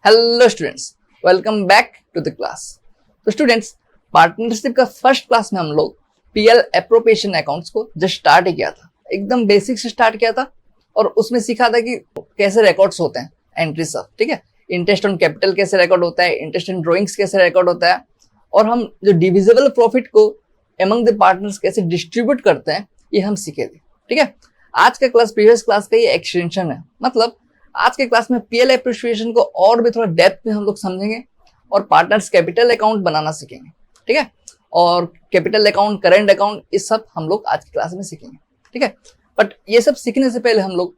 Hello students, welcome back to the class. तो students, partnership का first class में हम लोग पीएल एप्रोप्रिएशन अकाउंट्स को जस्ट स्टार्ट ही किया था, एकदम बेसिक से स्टार्ट किया था और उसमें सीखा था कि कैसे रिकॉर्ड्स होते हैं, एंट्री सब, ठीक है। इंटरेस्ट ऑन कैपिटल कैसे रिकॉर्ड होता है, इंटरेस्ट ऑन ड्रॉइंग्स कैसे रिकॉर्ड होता है, और हम जो डिविजिबल प्रॉफिट को एमंग द पार्टनर्स कैसे डिस्ट्रीब्यूट करते हैं, ये हम सीखे थे, ठीक है। आज का क्लास प्रीवियस क्लास का ये एक्सटेंशन है, मतलब आज के क्लास में पीएल एप्रिसिएशन को और भी थोड़ा डेप्थ में हम लोग समझेंगे और पार्टनर्स कैपिटल अकाउंट बनाना सीखेंगे, ठीक है। और कैपिटल अकाउंट, करंट अकाउंट, ये सब हम लोग आज की क्लास में सीखेंगे, ठीक है। बट ये सब सीखने से पहले हम लोग,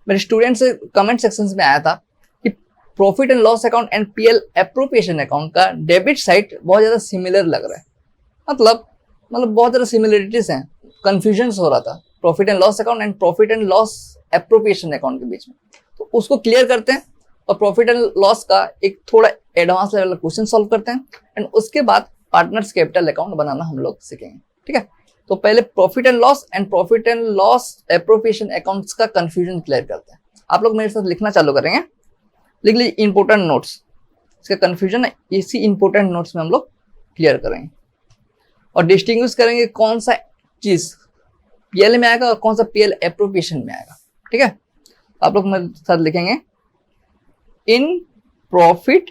मेरे स्टूडेंट से कमेंट सेक्शन में आया था कि profit and loss account and PL appropriation account का डेबिट साइड बहुत ज्यादा सिमिलर लग रहा है, मतलब बहुत ज्यादा सिमिलरिटीज हैं, कंफ्यूजन हो रहा था profit and loss account and profit and loss appropriation account के बीच में। तो उसको क्लियर करते हैं और प्रॉफिट एंड लॉस का एक थोड़ा एडवांस लेवल का क्वेश्चन सॉल्व करते हैं एंड उसके बाद पार्टनर्स कैपिटल अकाउंट बनाना हम लोग सीखेंगे, ठीक है। तो पहले profit and loss appropriation accounts का कंफ्यूजन क्लियर करते हैं। आप लोग मेरे साथ लिखना चालू करेंगे, लिख लीजिए इंपोर्टेंट नोट्स, इसका कंफ्यूजन है, इसी इंपोर्टेंट नोट्स में हम लोग क्लियर करेंगे और डिस्टिंग्विश करेंगे कौन सा चीज पीएल में आएगा और कौन सा पीएल एप्रोप्रिएशन में आएगा, ठीक है। आप लोग मेरे साथ लिखेंगे, in profit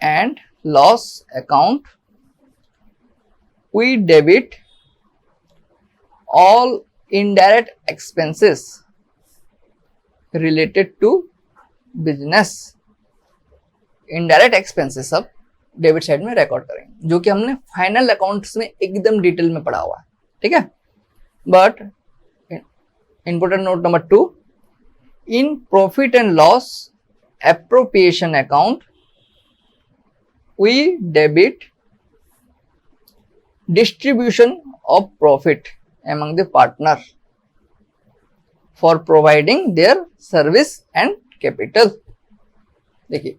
and loss account we debit all indirect expenses related to business. Indirect expenses सब डेबिट साइड में रिकॉर्ड करेंगे, जो कि हमने फाइनल अकाउंट्स में एकदम डिटेल में पढ़ा हुआ है, ठीक है। But important note number 2, in profit and loss appropriation account we debit distribution of profit among the partner for providing their service and capital। देखिए,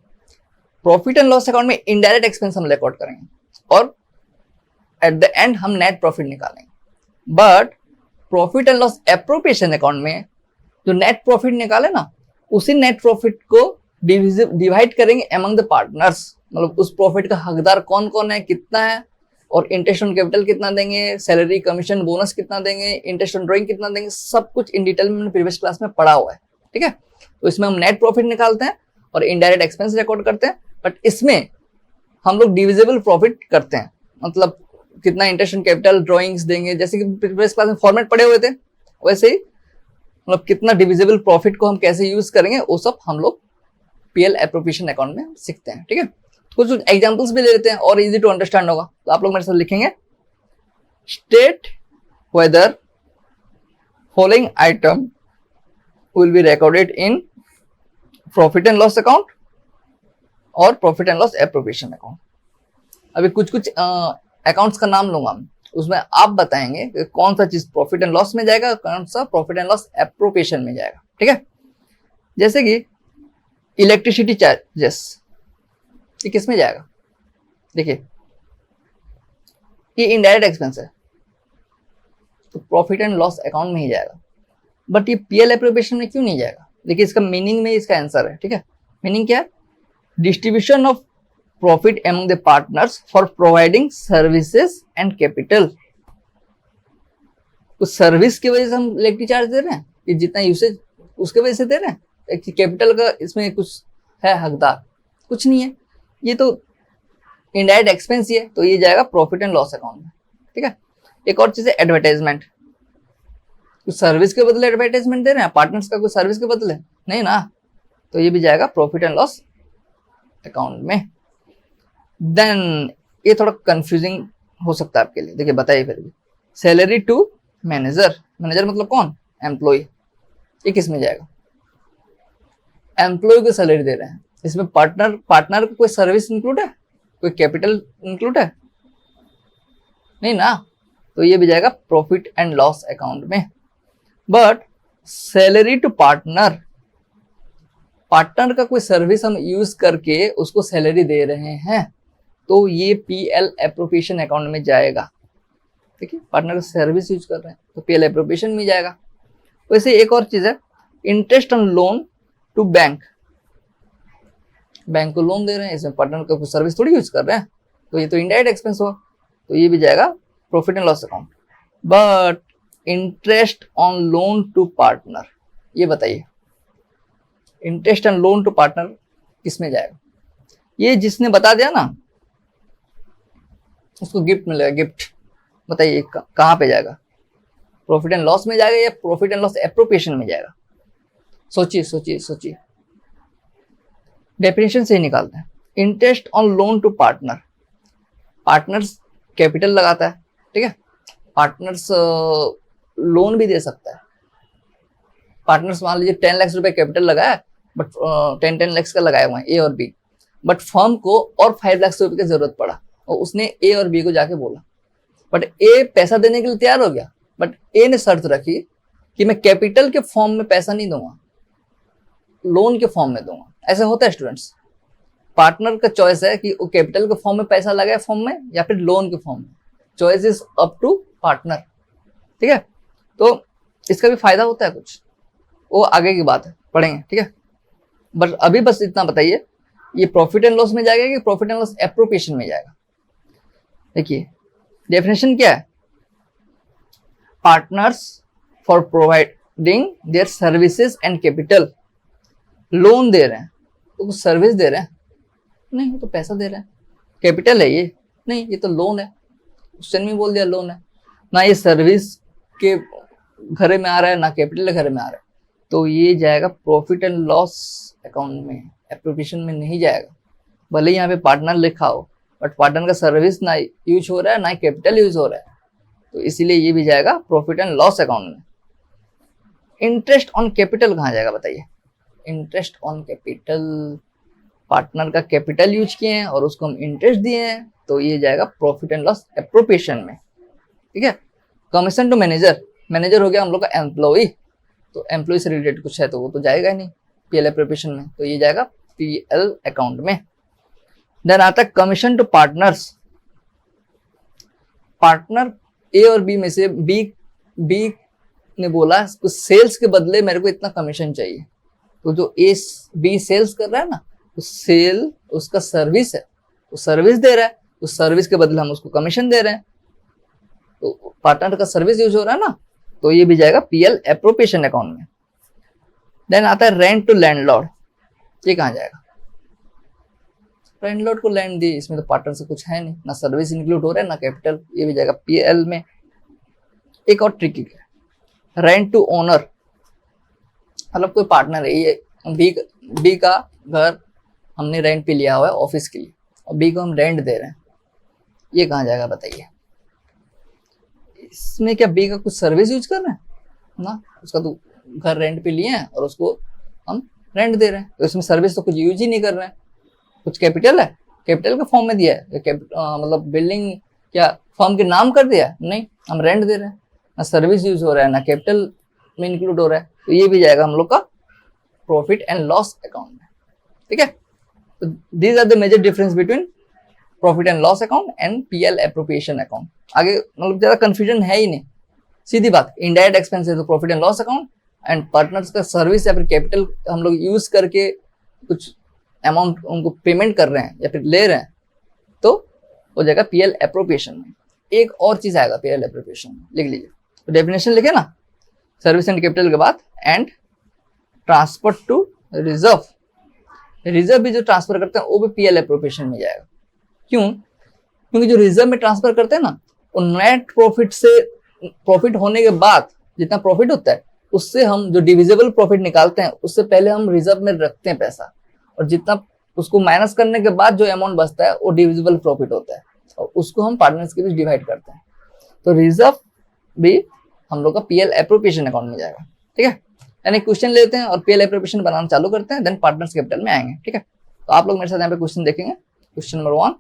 प्रॉफिट एंड लॉस अकाउंट में इनडायरेक्ट एक्सपेंस हम record करेंगे और at the end हम net profit निकालेंगे। But profit and loss appropriation account में जो net profit निकाले ना, उसी नेट प्रॉफिट को डिवाइड करेंगे अमंग द पार्टनर्स, मतलब उस प्रॉफिट का हकदार कौन कौन है, कितना है, और इंटरेस्ट ऑन कैपिटल कितना देंगे, सैलरी, कमीशन, बोनस कितना देंगे, इंटरेस्ट ऑन ड्रॉइंग कितना देंगे, सब कुछ इन डिटेल में मैंने प्रीवियस क्लास में पढ़ा हुआ है, ठीक है। तो इसमें हम नेट प्रॉफिट निकालते हैं और इनडायरेक्ट एक्सपेंस रिकॉर्ड करते हैं, बट इसमें हम लोग डिविजिबल प्रॉफिट करते हैं, मतलब कितना इंटरेस्ट ऑन कैपिटल, ड्रॉइंग्स देंगे, जैसे कि प्रीवियस क्लास में फॉर्मेट पढ़े हुए थे, वैसे ही मतलब कितना डिविजिबल प्रॉफिट को हम कैसे यूज करेंगे वो सब हम लोग पीएल एप्रोप्रिएशन अकाउंट में सीखते हैं, ठीक है। कुछ एग्जांपल्स भी ले लेते हैं और इजी टू अंडरस्टैंड होगा। तो आप लोग मेरे साथ लिखेंगे, state whether following item will be recorded in profit and loss account और profit and loss appropriation account. अभी कुछ अकाउंट्स का नाम लूंगा, उसमें आप बताएंगे कि कौन सा चीज प्रॉफिट एंड लॉस में जाएगा, कौन सा प्रॉफिट एंड लॉस एप्रोप्रिएशन में जाएगा, ठीक है। जैसे कि इलेक्ट्रिसिटी चार्जेस, ये किस में जाएगा? देखिए, ये इनडायरेक्ट एक्सपेंस है तो प्रॉफिट एंड लॉस अकाउंट में ही जाएगा, बट ये पीएल एप्रोप्रिएशन में क्यों नहीं जाएगा? देखिए, इसका मीनिंग में इसका आंसर है, ठीक है। मीनिंग क्या है? Distribution of profit among the partners for providing services and capital। कुछ सर्विस की वजह से हम इलेक्ट्रिक चार्ज दे रहे हैं, कि जितना यूसेज उसके वजह से दे रहे हैं, कैपिटल का इसमें कुछ है हकदार? कुछ नहीं है, ये तो इनडायरेक्ट एक्सपेंस ही है, तो ये जाएगा प्रॉफिट एंड लॉस अकाउंट में, ठीक है। एक और चीज है एडवर्टाइजमेंट, कुछ सर्विस के बदले एडवर्टाइजमेंट दे रहे हैं पार्टनर्स का, कुछ सर्विस के बदले नहीं ना, तो ये भी जाएगा प्रॉफिट एंड लॉस अकाउंट में। देन ये थोड़ा कंफ्यूजिंग हो सकता है आपके लिए, देखिए बताइए फिर भी। सैलरी टू मैनेजर, मैनेजर मतलब कौन? एम्प्लॉय, ये किस में जाएगा? एम्प्लॉय को सैलरी दे रहे हैं, इसमें पार्टनर को कोई सर्विस इंक्लूड है, कोई कैपिटल इंक्लूड है? नहीं ना, तो ये भी जाएगा प्रॉफिट एंड लॉस अकाउंट में। बट सैलरी टू पार्टनर का कोई सर्विस हम यूज करके उसको सैलरी दे रहे हैं, तो ये पीएल एप्रोप्रिएशन अकाउंट में जाएगा, ठीक है। पार्टनर का सर्विस यूज कर रहे हैं तो पीएल एप्रोप्रिएशन में जाएगा। वैसे एक और चीज है, interest on loan to bank, bank को लोन दे रहे हैं, इसमें पार्टनर का कुछ सर्विस थोड़ी यूज कर रहे हैं, तो ये तो इनडायरेक्ट एक्सपेंस हुआ, तो ये भी जाएगा profit and loss account. But interest on loan to partner, ये बताइए interest on loan to partner किस में जाएगा? ये जिसने बता दिया ना उसको गिफ्ट मिलेगा, गिफ्ट। बताइए कहाँ पे जाएगा? प्रॉफिट एंड लॉस में जाएगा या प्रॉफिट एंड लॉस एप्रोप्रिएशन में जाएगा? सोचिए सोचिए सोचिए, डेफिनेशन से ही निकालते हैं। Interest on loan to partner, partners capital लगाता है, ठीक है, पार्टनर्स लोन भी दे सकता है। पार्टनर्स मान लीजिए 10 लाख रुपए कैपिटल लगाया, बट 10 लाख का लगाया हुआ है ए और बी, बट फर्म को और 5 लाख रुपए की जरूरत पड़ा और उसने ए और बी को जाके बोला, बट ए पैसा देने के लिए तैयार हो गया, बट ए ने शर्त रखी कि मैं कैपिटल के फॉर्म में पैसा नहीं दूंगा, लोन के फॉर्म में दूंगा। ऐसा होता है स्टूडेंट्स, पार्टनर का चॉइस है कि वो कैपिटल के फॉर्म में पैसा लगाए फॉर्म में या फिर लोन के फॉर्म में, choice is up to partner, ठीक है। तो इसका भी फायदा होता है कुछ, वो आगे की बात है, पढ़ेंगे, ठीक है। बट अभी बस इतना बताइए, ये प्रॉफिट एंड लॉस में जाएगा कि प्रॉफिट एंड लॉस एप्रोप्रिएशन में जाएगा? देखिए डेफिनेशन क्या है, partners for providing their services and capital, loan दे रहे हैं तो कुछ सर्विस दे रहे हैं? नहीं, वो तो पैसा दे रहे हैं। कैपिटल है ये? नहीं, ये तो लोन है, क्वेश्चन में बोल दिया लोन है। ना ये सर्विस के घरे में आ रहा है ना कैपिटल के घरे में आ रहा है, तो ये जाएगा प्रॉफिट एंड लॉस अकाउंट में, एप्रोप्रिएशन में नहीं जाएगा। भले ही यहाँ पे पार्टनर लिखा हो, बट पार्टनर का सर्विस ना यूज हो रहा है ना कैपिटल यूज हो रहा है, तो इसीलिए ये भी जाएगा प्रॉफिट एंड लॉस अकाउंट में। इंटरेस्ट ऑन कैपिटल कहाँ जाएगा बताइए? इंटरेस्ट ऑन कैपिटल, पार्टनर का कैपिटल यूज किए हैं और उसको हम इंटरेस्ट दिए हैं, तो ये जाएगा प्रॉफिट एंड लॉस एप्रोप्रिएशन में, ठीक है। कमीशन टू मैनेजर, मैनेजर हो गया हम लोग का एम्प्लॉय, तो एम्प्लॉय से रिलेटेड कुछ है तो वो तो जाएगा ही नहीं पीएल एप्रोप्रिएशन में, तो ये जाएगा पीएल अकाउंट में। देन आता है कमीशन टू पार्टनर्स, पार्टनर ए और बी में से बी ने बोला कुछ सेल्स के बदले मेरे को इतना कमीशन चाहिए, तो जो ए बी सेल्स कर रहा है ना, तो सेल उसका सर्विस है, तो सर्विस दे रहा है, तो सर्विस के बदले हम उसको कमीशन दे रहे हैं, तो पार्टनर का सर्विस यूज हो रहा है ना, तो ये भी जाएगा पीएल एप्रोप्रिएशन अकाउंट में। देन आता है रेंट टू लैंडलॉर्ड, ये कहाँ जाएगा? लैंडलॉर्ड को लैंड दी, इसमें तो पार्टनर से कुछ है नहीं, ना सर्विस इंक्लूड हो रहा है ना कैपिटल, ये भी जाएगा पीएल में। एक और ट्रिकी है, रेंट टू ओनर, मतलब कोई पार्टनर है, ये बी का घर हमने रेंट पे लिया हुआ है ऑफिस के लिए, और बी को हम रेंट दे रहे हैं, ये कहाँ जाएगा बताइए? इसमें क्या बी का कुछ सर्विस यूज कर रहे हैं ना, उसका तो घर रेंट पे लिए हैं और उसको हम रेंट दे रहे हैं, तो इसमें सर्विस तो कुछ यूज ही नहीं कर रहे हैं। कुछ कैपिटल है, कैपिटल के फॉर्म में दिया है, मतलब बिल्डिंग क्या फर्म के नाम कर दिया? नहीं, हम रेंट दे रहे हैं, ना सर्विस यूज हो रहा है ना कैपिटल में इंक्लूड हो रहा है, तो ये भी जाएगा हम लोग का प्रॉफिट एंड लॉस अकाउंट में, ठीक है। तो these are the major difference between profit and loss account and PL appropriation account. आगे मतलब ज्यादा कंफ्यूजन है ही नहीं, सीधी बात, इनडायरेक्ट एक्सपेंस है तो profit and loss account, and partners का सर्विस या फिर कैपिटल हम लोग यूज करके कुछ अमाउंट उनको पेमेंट कर रहे हैं या फिर ले रहे हैं, तो हो जाएगा पीएल एप्रोप्रिएशन में। एक और चीज आएगा पीएल एप्रोप्रिएशन में, लिख लीजिए, तो डेफिनेशन लिखे ना, सर्विस एंड कैपिटल के बाद and transfer to reserve, reserve भी जो ट्रांसफर करते हैं वो भी पीएल एप्रोप्रिएशन में जाएगा। क्यों? क्योंकि जो रिजर्व में ट्रांसफर करते हैं ना, वो नेट प्रॉफिट से, प्रॉफिट होने के बाद जितना प्रॉफिट होता है उससे हम जो डिविजिबल प्रॉफिट निकालते हैं उससे पहले हम रिजर्व में रखते हैं पैसा, और जितना उसको माइनस करने के बाद जो अमाउंट बचता है वो डिविजिबल प्रॉफिट होता है, और उसको हम पार्टनर्स के बीच डिवाइड करते हैं। तो रिजर्व भी हम लोग का पीएल एप्रोप्रिएशन अकाउंट में जाएगा, ठीक है। यानी क्वेश्चन लेते हैं और पीएल एप्रोप्रिएशन बनाना चालू करते हैं, देन पार्टनर्स कैपिटल में आएंगे, ठीक है। तो आप लोग मेरे साथ यहाँ पे क्वेश्चन देखेंगे। क्वेश्चन नंबर 1,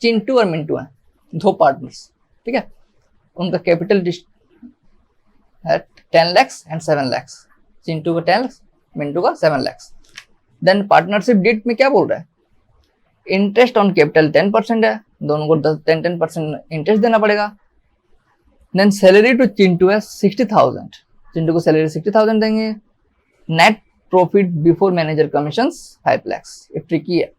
चिंटू और मिंटू हैं, दो पार्टनर्स, ठीक है। उनका कैपिटल है 10 लाख एंड 7 लाख, चिंटू का 10 लाख, मिंटू का 7 लाख। देन पार्टनरशिप डीड में क्या बोल रहा है? इंटरेस्ट ऑन कैपिटल 10% है, दोनों को 10% इंटरेस्ट देना पड़ेगा। देन सैलरी टू चिंटू है 60,000, चिंटू को सैलरी 60,000 देंगे। Net profit before manager commission 5 lakh. ये ट्रिकी है,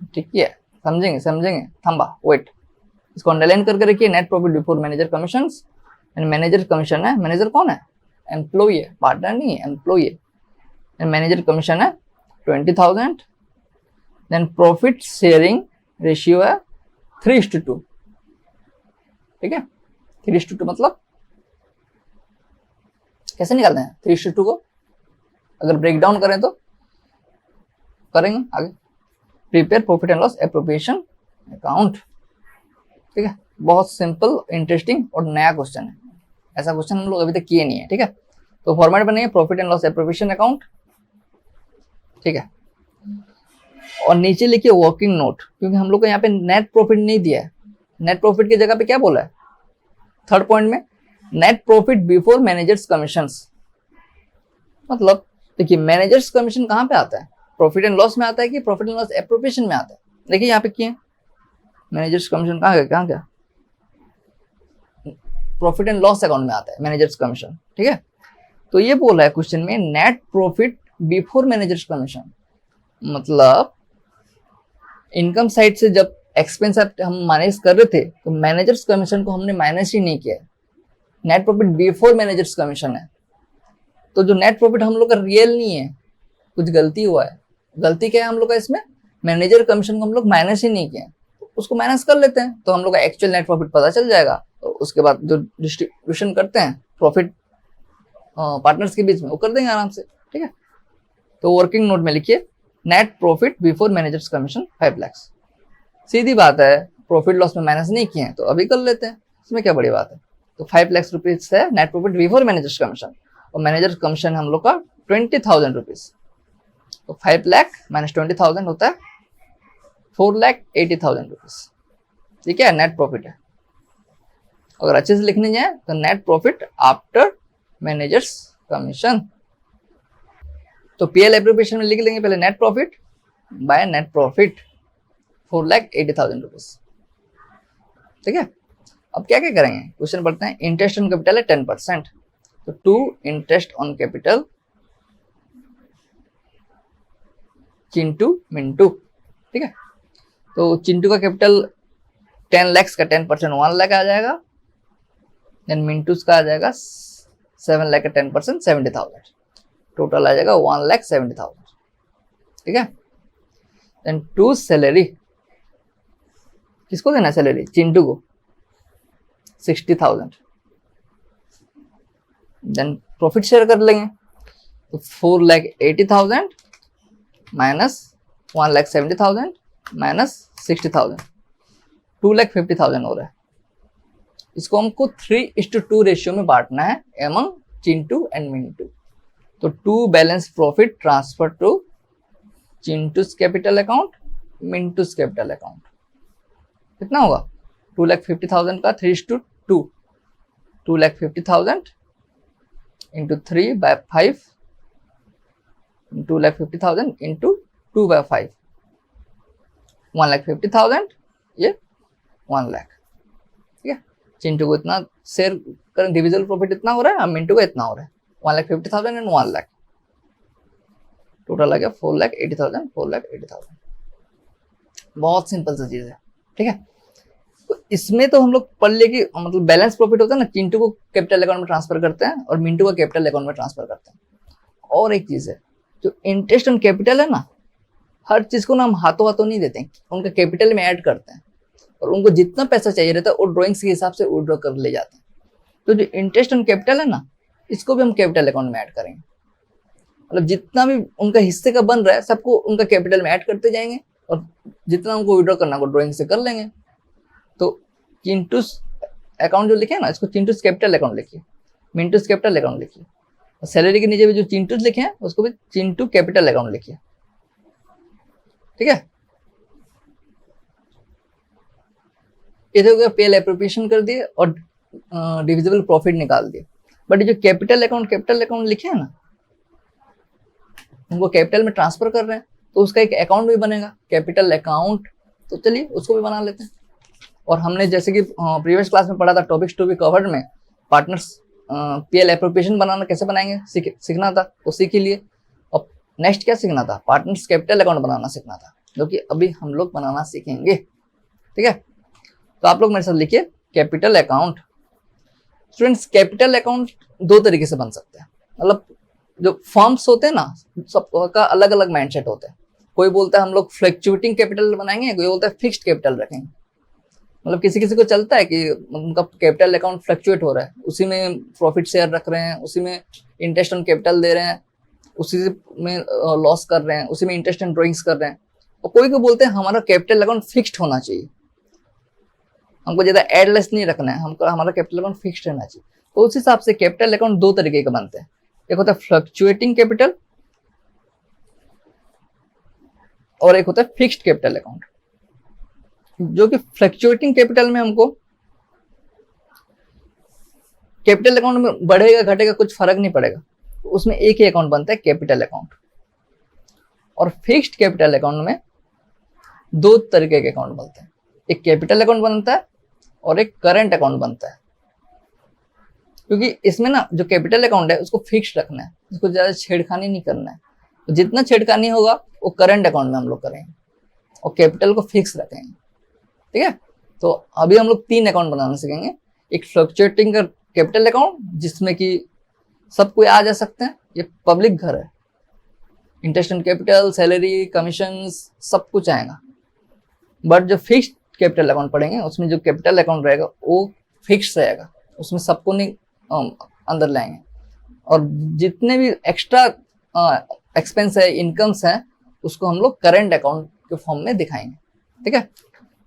ट्रिकी है, समझेंगे थम्बा वेट, इसको अंडरलाइन करके रखिए। Net profit before manager commission and manager commission है, मैनेजर कौन है? एम्प्लॉई है, पार्टनर नहीं है, एम्प्लॉई है। एंड मैनेजर कमीशन है 20,000। देन प्रॉफिट शेयरिंग रेशियो है 3:2, ठीक है। 3:2 मतलब कैसे निकालते हैं 3:2 को? अगर ब्रेक डाउन करें तो करेंगे आगे। Prepare profit and loss appropriation account, ठीक है। बहुत सिंपल, इंटरेस्टिंग और नया क्वेश्चन है, ऐसा क्वेश्चन हम लोग अभी तक किए नहीं है, ठीक है। तो फॉर्मेट बनेगा profit and loss appropriation account, ठीक है। और नीचे लिखिए वर्किंग नोट, क्योंकि हम लोग को यहाँ पे नेट प्रॉफिट नहीं दिया है। नेट प्रॉफिट की जगह पे क्या बोला है थर्ड पॉइंट में? Net profit before managers commissions. मतलब देखिए मैनेजर्स कमीशन कहाँ पे आता है? प्रॉफिट एंड लॉस में आता है कि प्रॉफिट एंड लॉस एप्रोप्रिएशन में आता है? देखिए यहाँ पे किए मैनेजर्स कमीशन कहाँ गया? प्रॉफिट एंड लॉस अकाउंट में आता है मैनेजर्स कमीशन, ठीक है। तो ये बोला है क्वेश्चन में net profit before managers commission, मतलब इनकम साइड से जब एक्सपेंस हम माइनस कर रहे थे तो मैनेजर्स कमीशन को हमने माइनस ही नहीं किया। Net profit before managers commission है, तो जो नेट प्रॉफिट हम लोग का रियल नहीं है, कुछ गलती हुआ है। गलती क्या है हम लोग का इसमें? मैनेजर कमीशन को हम लोग माइनस ही नहीं किए, तो उसको माइनस कर लेते हैं तो हम लोग का एक्चुअल नेट प्रॉफिट पता चल जाएगा। और उसके बाद जो डिस्ट्रीब्यूशन करते हैं प्रॉफिट पार्टनर्स के बीच में वो कर देंगे आराम से, ठीक है। तो वर्किंग नोट में लिखिए net profit before managers commission 5 lakh. सीधी बात है, प्रॉफिट लॉस में माइनस नहीं किए हैं तो अभी कर लेते हैं, इसमें क्या बड़ी बात है। तो 5 लाख रुपीज है net profit before managers commission, और मैनेजर कमीशन हम लोग का 20,000 रुपीज। तो 5 लाख माइनस 20,000 होता है 4,80,000 रुपीज, ठीक है। नेट प्रॉफिट है। अगर अच्छे से लिखने जाए तो net profit after managers commission. तो पीएल एप्रोप्रिएशन में लिख लेंगे पहले net profit by net profit 4,80,000 rupees, ठीक है। अब क्या क्या करेंगे, क्वेश्चन पढ़ते हैं। इंटरेस्ट ऑन कैपिटल है 10%, तो to interest on capital Chintu Mintu, ठीक है। तो चिंटू का कैपिटल 10 लाख का 10% 1 लाख आ जाएगा। देन मिंटूस का आ जाएगा 7 लाख का 10% 70,000, टोटल आ जाएगा 1,70,000, ठीक है। देन टू सैलरी, किसको देना सैलरी? चिंटू को 60,000। देन प्रॉफिट शेयर कर लेंगे, तो 4,80,000 माइनस 1,70,000 माइनस 60,000, 2,50,000 हो रहा है। इसको हमको 3:2 रेशियो में बांटना है एमंग चिंटू एंड मिंटू। तो to balance profit transfer to Chintu's capital account, Mintu's capital account. कितना होगा? 2,50,000 का 3:2, 2,50,000 इंटू 3/5, 2,50,000 इंटू 2/5, 1,50,000, ये 1 लाख, ठीक है। चिंटू को इतना शेयर करें, डिविजिबल प्रॉफिट इतना हो रहा है, मिंटू को इतना हो रहा है, 1,50,000 एंड 1 लाख, टोटल आ गया 4,80,000, 4,80,000। बहुत सिंपल सा चीज है, ठीक है। तो इसमें तो हम लोग पढ़ लिए कि मतलब बैलेंस प्रॉफिट होता है ना, चिंटू को कैपिटल अकाउंट में ट्रांसफर करते हैं और मिंटू को कैपिटल अकाउंट में ट्रांसफर करते हैं। और एक चीज है, जो इंटरेस्ट ऑन कैपिटल है ना, हर चीज को ना हम हाथों हाथों नहीं देते हैं, उनका कैपिटल में ऐड करते हैं और उनको जितना पैसा चाहिए रहता है वो ड्रॉइंग्स के हिसाब से विड्रॉ कर ले जाते हैं। तो जो इंटरेस्ट ऑन कैपिटल है ना, इसको भी हम कैपिटल अकाउंट में ऐड करेंगे। मतलब जितना भी उनका हिस्से का बन रहा है सबको उनका कैपिटल में ऐड करते जाएंगे और जितना उनको विड्रॉ करना है वो ड्रॉइंग से कर लेंगे। तो चिंटूस अकाउंट जो लिखे है ना, इसको चिंटूस कैपिटल अकाउंट लिखिए, मिंटूस कैपिटल अकाउंट लिखिए, और सैलरी के नीचे भी जो चिंटूस लिखे हैं उसको भी चिंटू कैपिटल अकाउंट लिखिए, ठीक है। इधर हो गया पीएल एप्रोप्रिएशन कर दिए और डिविजिबल प्रॉफिट निकाल दिए। बट जो कैपिटल अकाउंट लिखे हैं ना, उनको कैपिटल में ट्रांसफर कर रहे हैं तो उसका एक अकाउंट भी बनेगा, कैपिटल अकाउंट। तो चलिए उसको भी बना लेते हैं। और हमने जैसे कि प्रीवियस क्लास में पढ़ा था, टॉपिक्स टू बी कवर्ड में पार्टनर्स पीएल एप्रोप्रिएशन बनाना कैसे बनाएंगे सीखना था, वो सीख ही लिए। और नेक्स्ट क्या सीखना था, पार्टनर्स कैपिटल अकाउंट बनाना सीखना था, जो कि अभी हम लोग बनाना सीखेंगे। ठीक है, तो आप लोग मेरे साथ लिखिए capital account. Students capital account दो तरीके से बन सकते हैं, मतलब जो फर्म्स होते हैं ना, सबका अलग अलग माइंडसेट होता है। कोई बोलता है हम लोग फ्लक्चुएटिंग कैपिटल बनाएंगे, कोई बोलता है फिक्स्ड कैपिटल रखेंगे। मतलब किसी किसी को चलता है कि उनका कैपिटल अकाउंट फ्लक्चुएट हो रहा है, उसी में प्रॉफिट शेयर रख रहे हैं, उसी में इंटरेस्ट ऑन कैपिटल दे रहे हैं, उसी में लॉस कर रहे हैं, उसी में इंटरेस्ट ऑन ड्रॉइंग्स कर रहे हैं। और कोई को बोलते हैं हमारा कैपिटल अकाउंट फिक्स्ड होना चाहिए, हमको ज्यादा एडलेस नहीं रखना है, हमको हमारा कैपिटल अकाउंट फिक्स्ड रहना चाहिए। तो उस हिसाब से कैपिटल अकाउंट दो तरीके के बनते हैं, एक होता है फ्लक्चुएटिंग कैपिटल और एक होता है फिक्स्ड कैपिटल अकाउंट। जो कि फ्लक्चुएटिंग कैपिटल में हमको कैपिटल अकाउंट में बढ़ेगा घटेगा कुछ फर्क नहीं पड़ेगा, तो उसमें एक ही अकाउंट बनता है कैपिटल अकाउंट। और फिक्स्ड कैपिटल अकाउंट में दो तरीके के अकाउंट बनते हैं, एक कैपिटल अकाउंट बनता है और एक करंट अकाउंट बनता है। क्योंकि इसमें ना जो कैपिटल अकाउंट है उसको फिक्स्ड रखना है, उसको ज्यादा छेड़खानी नहीं करना है। तो जितना छेड़खानी होगा वो करंट अकाउंट में हम लोग करेंगे और कैपिटल को फिक्स रखेंगे। ठीक है, तो अभी हम लोग तीन अकाउंट बनाना सीखेंगे। एक फ्लक्चुएटिंग का कैपिटल अकाउंट जिसमें कि सब कोई आ जा सकते हैं, ये पब्लिक घर है, interest on capital, salary, commission सब कुछ आएगा। बट जो फिक्स्ड कैपिटल अकाउंट पढ़ेंगे उसमें जो कैपिटल अकाउंट रहेगा वो फिक्स रहेगा, उसमें सबको नहीं अंदर लाएंगे। और जितने भी एक्स्ट्रा एक्सपेंस है, इनकम्स है, उसको हम लोग करंट अकाउंट के फॉर्म में दिखाएंगे। ठीक है,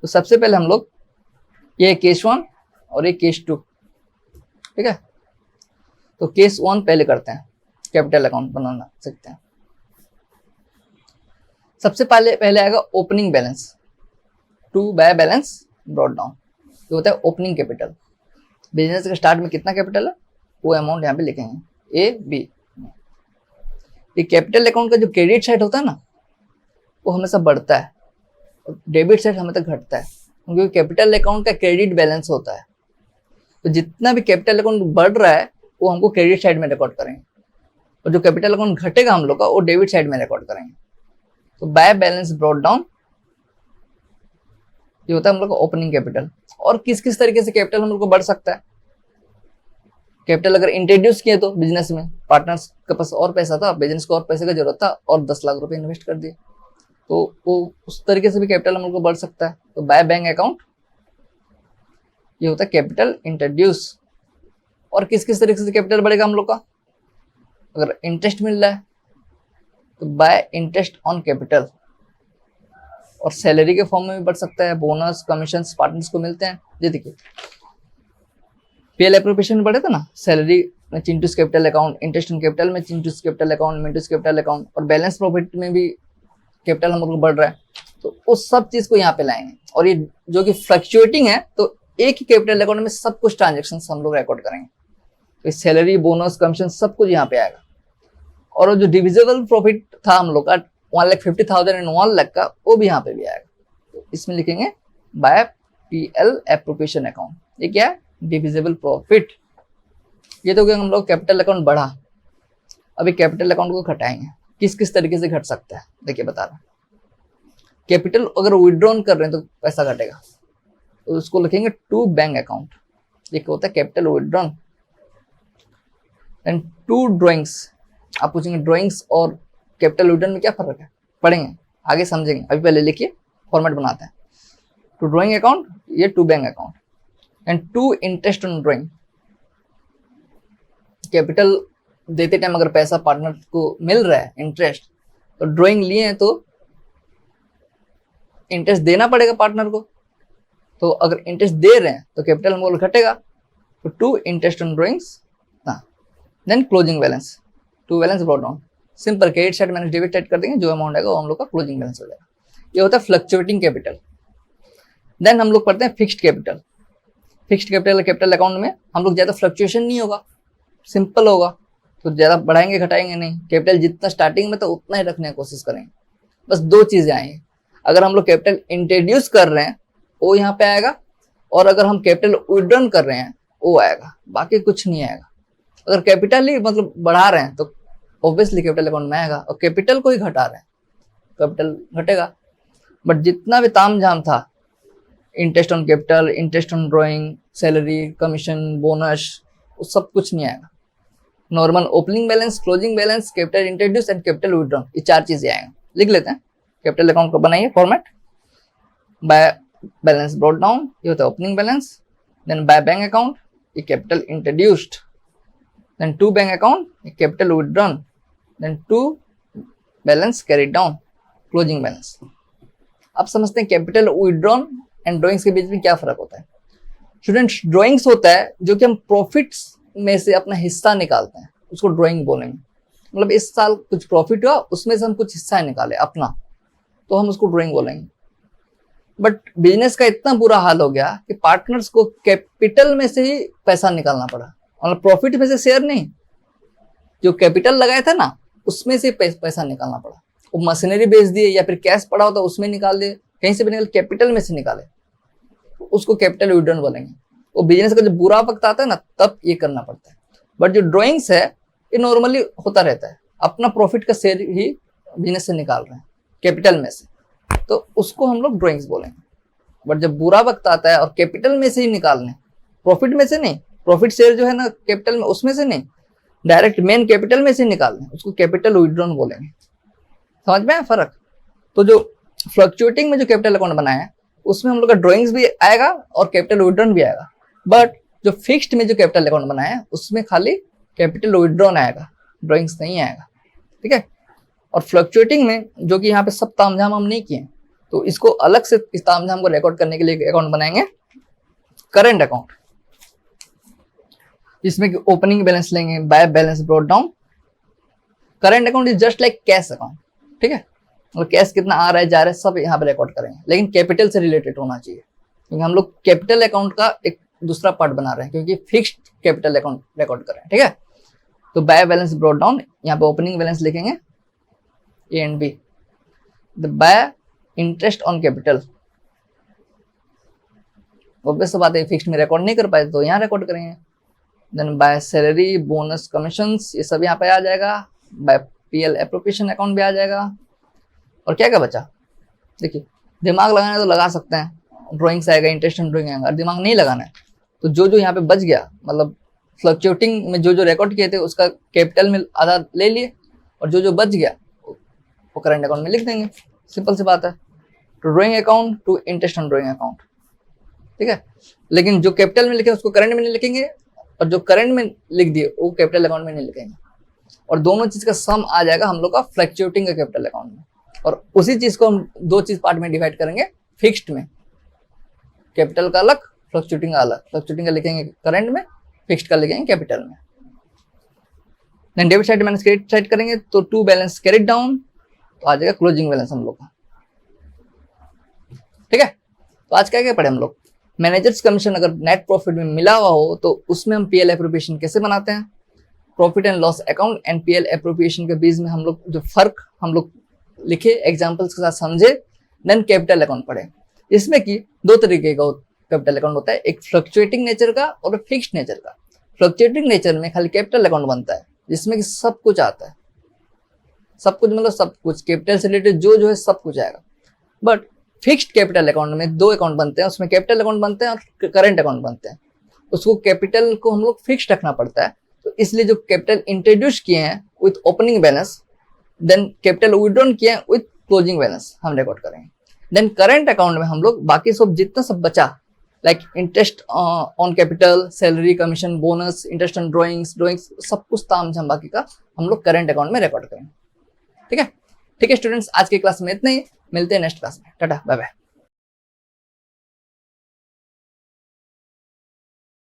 तो सबसे पहले हम लोग ये केस 1 और ये केस 2। ठीक है, तो केस 1 पहले करते हैं, कैपिटल अकाउंट बनाना सीखते हैं। सबसे पहले आएगा opening balance, to by balance brought down. ये होता है ओपनिंग कैपिटल। बिजनेस के स्टार्ट में कितना कैपिटल है वो अमाउंट यहाँ पे लिखेंगे ए बी। ये कैपिटल अकाउंट का जो क्रेडिट साइड होता है ना वो हमेशा बढ़ता है और डेबिट साइड हमेशा घटता है, क्योंकि कैपिटल अकाउंट का क्रेडिट बैलेंस होता है। तो जितना भी कैपिटल अकाउंट बढ़ रहा है वो हमको क्रेडिट साइड में रिकॉर्ड करेंगे, और जो कैपिटल अकाउंट घटेगा हम लोग का वो डेबिट साइड में रिकॉर्ड करेंगे। तो बाय बैलेंस ब्रॉट डाउन ये होता है हम लोग का ओपनिंग कैपिटल। और किस किस तरीके से कैपिटल हम लोग को बढ़ सकता है, कैपिटल अगर इंट्रोड्यूस किए तो बिजनेस में पार्टनर्स के पास और पैसा था, बिजनेस को और पैसे का जरूरत था और 10 लाख रुपए इन्वेस्ट कर दिए, तो वो उस तरीके से भी कैपिटल हम लोग को बढ़ सकता है। तो बाय बैंक अकाउंट ये होता है कैपिटल इंट्रोड्यूस। और किस किस तरीके से कैपिटल बढ़ेगा हम लोग का, अगर इंटरेस्ट मिल रहा है तो बाय इंटरेस्ट ऑन कैपिटल, और सैलरी के फॉर्म में भी बढ़ सकता है, बोनस कमीशन पार्टनर्स को मिलते हैं। ये देखिए पीएल एप्रोप्रिएशन में बढ़े थे ना, सैलरी में Chintu's capital account, interest on capital में Chintu's capital account, Mintu's capital account, और बैलेंस प्रॉफिट में भी कैपिटल हम लोग को बढ़ रहा है। तो उस सब चीज को यहाँ पे लाएंगे। और ये जो कि फ्लक्चुएटिंग है तो एक ही कैपिटल अकाउंट में सब कुछ ट्रांजेक्शन हम लोग रिकॉर्ड करेंगे। तो सैलरी बोनस कमीशन सब कुछ यहाँ पे आएगा। और जो डिविजिबल प्रॉफिट था हम लोग का 1,50,000 एंड 1 लाख का, वो भी यहाँ पे भी आएगा। तो इसमें लिखेंगे बाय पीएल एप्रोप्रिएशन अकाउंट। ये क्या है, डिविजिबल प्रॉफिट। ये तो हम लोग कैपिटल अकाउंट बढ़ा, अभी कैपिटल अकाउंट को घटाएंगे। किस किस तरीके से घट सकता है देखिए बता रहा हूँ। कैपिटल अगर विड्रॉन कर रहे हैं तो पैसा घटेगा, तो उसको लिखेंगे टू बैंक अकाउंट। ये होता है capital withdrawn. And to drawings, आप पूछेंगे ड्रॉइंग्स और कैपिटल विड्रॉन में क्या फर्क है, पढ़ेंगे आगे समझेंगे, अभी पहले लिखिए फॉर्मेट बनाते हैं। टू ड्रॉइंग अकाउंट ये to bank account. And to interest on drawing, capital देते टाइम अगर पैसा पार्टनर को मिल रहा है इंटरेस्ट, तो ड्रॉइंग लिए हैं तो इंटरेस्ट देना पड़ेगा पार्टनर को। तो अगर इंटरेस्ट दे रहे हैं तो कैपिटल हमको घटेगा। तो to interest on drawings. Then closing balance, to balance brought down. Simple credit side minus debit side कर देंगे, जो अमाउंट आएगा वो हम लोग का क्लोजिंग बैलेंस हो जाएगा। ये होता है फ्लक्चुएटिंग कैपिटल। देन हम लोग पढ़ते हैं fixed capital. Fixed capital account में हम लोग ज्यादा फ्लक्चुएशन नहीं होगा, सिंपल होगा, तो ज्यादा बढ़ाएंगे घटाएंगे नहीं। कैपिटल जितना स्टार्टिंग में तो उतना ही रखने की कोशिश करेंगे। बस दो चीजें आएंगी, अगर हम लोग कैपिटल इंट्रोड्यूस कर रहे हैं वो यहाँ पे आएगा, और अगर हम कैपिटल विड्रॉन कर रहे हैं वो आएगा, बाकी कुछ नहीं आएगा। अगर कैपिटल ही मतलब बढ़ा रहे हैं तो ऑब्वियसली कैपिटल अकाउंट में आएगा, और कैपिटल को ही घटा रहे हैं, कैपिटल घटेगा। बट जितना भी तामझाम था, interest on capital, interest on drawing, salary, commission, bonus, वो सब कुछ नहीं आएगा। Normal opening balance, closing balance, capital introduce and capital withdrawn, ये 4 चीजें आएंगे। लिख लेते हैं। कैपिटल अकाउंट को बनाइए format, by balance brought down, ये होता है opening balance, then by bank account, ये capital introduced, then to bank account, ये capital withdrawn, then to balance carried down, closing balance. आप समझते हैं कैपिटल विड्रॉन एंड ड्रॉइंग्स के बीच में क्या फर्क होता है? स्टूडेंट्स, ड्रॉइंग्स होता है जो कि हम प्रॉफिट्स में से अपना हिस्सा निकालते हैं, उसको ड्राइंग बोलेंगे। मतलब इस साल कुछ प्रॉफिट हुआ, उसमें से हम कुछ हिस्सा निकाले अपना, तो हम उसको ड्राइंग बोलेंगे। बट बिजनेस का इतना बुरा हाल हो गया कि पार्टनर्स को कैपिटल में से ही पैसा निकालना पड़ा, मतलब प्रॉफिट में से शेयर नहीं, जो कैपिटल लगाया था ना उसमें से पैसा निकालना पड़ा। वो मशीनरी बेच दिए या फिर कैश पड़ा होता उसमें निकाल दिए, कहीं से भी निकाल, कैपिटल में से निकाले, उसको कैपिटल विड्रॉन बोलेंगे। वो बिजनेस का जब बुरा वक्त आता है ना, तब ये करना पड़ता है। बट जो ड्राइंग्स है ये नॉर्मली होता रहता है, अपना प्रॉफिट का शेयर ही बिजनेस से निकाल रहे हैं कैपिटल में से, तो उसको हम लोग ड्राइंग्स बोलेंगे। बट जब बुरा वक्त आता है और कैपिटल में से ही निकालने, प्रॉफिट में से नहीं, प्रॉफिट शेयर जो है ना कैपिटल में, उसमें से नहीं, डायरेक्ट मेन कैपिटल में से निकालने, उसको कैपिटल विड्रॉन बोलेंगे। समझ में आया फर्क? तो जो फ्लक्चुएटिंग में जो कैपिटल अकाउंट बनाया है उसमें हम लोग का ड्राइंग्स भी आएगा और कैपिटल विड्रॉन भी आएगा। बट जो फिक्स्ड में जो कैपिटल अकाउंट बनाया है उसमें खाली कैपिटल विड्रॉन आएगा, ड्राइंग्स नहीं आएगा। ठीक है। और फ्लक्चुएटिंग में जो कि यहाँ पे सब तामझाम हम नहीं किए, तो इसको अलग से इस तामझाम को रिकॉर्ड करने के लिए अकाउंट बनाएंगे, करंट अकाउंट, जिसमें कि ओपनिंग बैलेंस लेंगे, bye balance brought down. Current account is just like cash account. ठीक है, और कैश कितना आ रहा है जा रहा है सब यहाँ पे रिकॉर्ड करेंगे, लेकिन कैपिटल से रिलेटेड होना चाहिए, क्योंकि हम लोग कैपिटल अकाउंट का एक दूसरा पार्ट बना रहे हैं, क्योंकि फिक्स्ड कैपिटल अकाउंट रिकॉर्ड कर रहे हैं। ठीक है, तो बाय बैलेंस ब्रॉट डाउन, यहाँ पे ओपनिंग बैलेंस लिखेंगे A and B, the by interest on capital, obvious बात है, फिक्स्ड में रिकॉर्ड नहीं कर पाए तो यहाँ रिकॉर्ड करेंगे। Then by salary, bonus, commissions, ये सब यहाँ पे आ जाएगा। बाय पीएल एप्रोप्रिएशन अकाउंट भी आ जाएगा। और क्या क्या बचा, देखिए, दिमाग लगाना है तो लगा सकते हैं, ड्राइंग्स आएगा, इंटरेस्ट ऑन ड्राइंग आएगा। और दिमाग नहीं लगाना है तो जो जो यहाँ पे बच गया, मतलब फ्लक्चुएटिंग में जो जो रिकॉर्ड किए थे उसका कैपिटल में आधा ले लिए, और जो जो बच गया वो करंट अकाउंट में लिख देंगे। सिंपल सी बात है, to drawing account to interest on drawing account. ठीक है, लेकिन जो कैपिटल में लिखे उसको करंट में नहीं लिखेंगे, और जो करंट में लिख दिए वो कैपिटल अकाउंट में नहीं लिखेंगे, और दोनों चीज का सम आ जाएगा हम लोग का फ्लक्चुएटिंग का कैपिटल अकाउंट में। और उसी चीज को हम दो चीज पार्ट में डिवाइड करेंगे, फिक्स्ड में कैपिटल का अलग, फ्लक्चुएटिंग का अलग। फ्लक्चुएटिंग का लिखेंगे करंट में, फिक्स्ड का लिखेंगे कैपिटल में। Then debit side minus credit side करेंगे तो टू बैलेंस कैरिड डाउन, तो आ जाएगा क्लोजिंग बैलेंस हम लोग का। ठीक है, तो आज क्या क्या पढ़े हम लोग, मैनेजर्स कमीशन अगर नेट प्रॉफिट में मिला हुआ हो तो उसमें हम पीएल एप्रोप्रिएशन कैसे बनाते हैं, profit and loss account and PL appropriation के बीच में हम लोग जो फर्क हम लोग लिखे, एग्जांपल्स के साथ समझे। देन कैपिटल अकाउंट पढ़े, इसमें कि दो तरीके का कैपिटल अकाउंट होता है, एक फ्लक्चुएटिंग नेचर का और फिक्स्ड नेचर का। फ्लक्चुएटिंग नेचर में खाली कैपिटल अकाउंट बनता है, जिसमें कि सब कुछ आता है, सब कुछ मतलब सब कुछ, कैपिटल से रिलेटेड जो जो है सब कुछ आएगा। बट फिक्स्ड कैपिटल अकाउंट में दो अकाउंट बनते हैं, उसमें कैपिटल अकाउंट बनते हैं और करंट अकाउंट बनते हैं। उसको कैपिटल को हम लोग फिक्स्ड रखना पड़ता है, तो इसलिए जो कैपिटल इंट्रोड्यूस किए हैं with opening balance, then capital withdrawn किए हैं विथ क्लोजिंग बैलेंस हम रिकॉर्ड करेंगे। देन करंट अकाउंट में हम लोग बाकी सब जितना सब बचा, like interest on capital, salary, commission, bonus, interest on drawings, सब कुछ तामझाम बाकी का हम लोग करंट अकाउंट में रिकॉर्ड करेंगे। ठीक है, ठीक है स्टूडेंट्स, आज के क्लास में इतना ही, मिलते हैं नेक्स्ट क्लास में, टाटा बाय बाय।